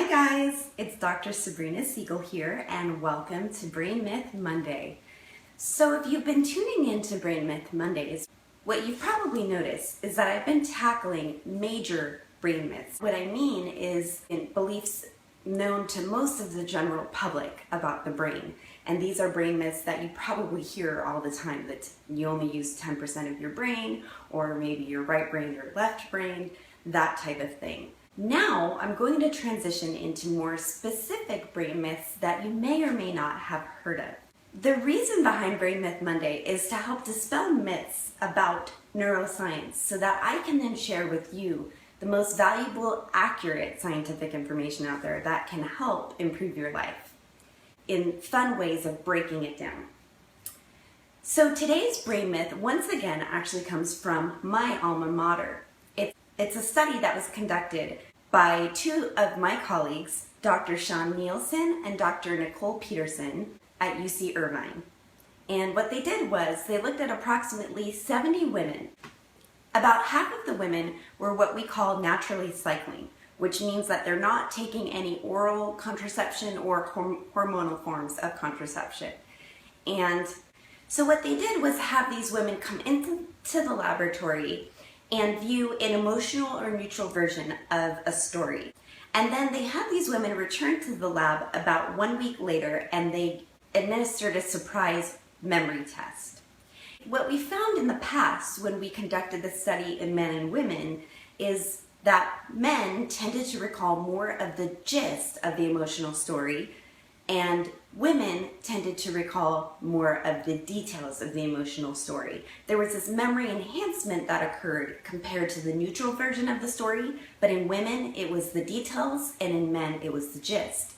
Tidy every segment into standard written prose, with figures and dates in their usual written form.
guys, it's Dr. Sabrina Siegel here and welcome to Brain Myth Monday. So if you've been tuning in to Brain Myth Mondays, what you've probably noticed is that I've been tackling major brain myths. What I mean is beliefs known to most of the general public about the brain. And these are brain myths that you probably hear all the time, that you only use 10% of your brain, or maybe your right brain or left brain, that type of thing. Now, I'm going to transition into more specific brain myths that you may or may not have heard of. The reason behind Brain Myth Monday is to help dispel myths about neuroscience so that I can then share with you the most valuable, accurate scientific information out there that can help improve your life in fun ways of breaking it down. So today's brain myth, once again, actually comes from my alma mater. It's a study that was conducted by two of my colleagues, Dr. Sean Nielsen and Dr. Nicole Peterson at UC Irvine. And what they did was they looked at approximately 70 women. About half of the women were what we call naturally cycling, which means that they're not taking any oral contraception or hormonal forms of contraception. And so what they did was have these women come into the laboratory and view an emotional or neutral version of a story. And then they had these women return to the lab about 1 week later and they administered a surprise memory test. What we found in the past when we conducted the study in men and women is that men tended to recall more of the gist of the emotional story, and women tended to recall more of the details of the emotional story. There was this memory enhancement that occurred compared to the neutral version of the story, but in women it was the details and in men it was the gist.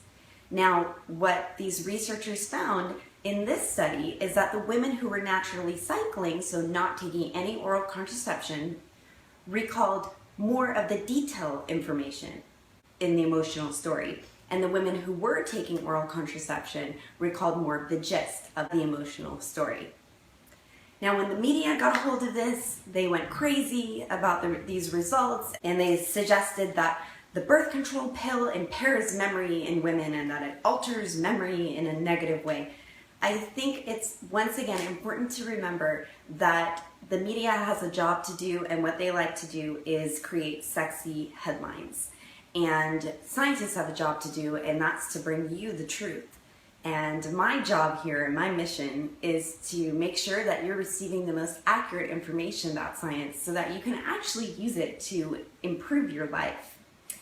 Now, what these researchers found in this study is that the women who were naturally cycling, so not taking any oral contraception, recalled more of the detailed information in the emotional story. And the women who were taking oral contraception recalled more of the gist of the emotional story. Now, when the media got a hold of this, they went crazy about these results, and they suggested that the birth control pill impairs memory in women and that it alters memory in a negative way. I think it's, once again, important to remember that the media has a job to do, and what they like to do is create sexy headlines. And scientists have a job to do, and that's to bring you the truth. And my job here and my mission is to make sure that you're receiving the most accurate information about science so that you can actually use it to improve your life.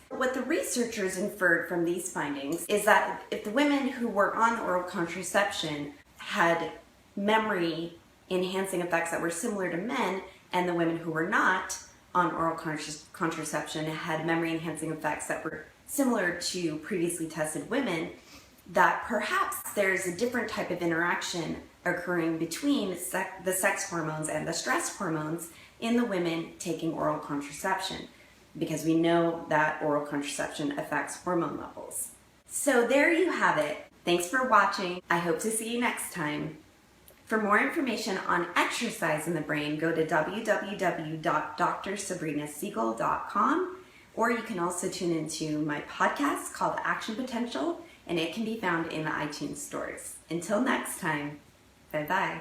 What the researchers inferred from these findings is that if the women who were on oral contraception had memory enhancing effects that were similar to men, and the women who were not on oral contraception had memory enhancing effects that were similar to previously tested women, that perhaps there's a different type of interaction occurring between the sex hormones and the stress hormones in the women taking oral contraception, because we know that oral contraception affects hormone levels. So there you have it. Thanks for watching. I hope to see you next time. For more information on exercise in the brain, go to www.drsabrinasiegel.com, or you can also tune into my podcast called Action Potential, and it can be found in the iTunes stores. Until next time, bye-bye.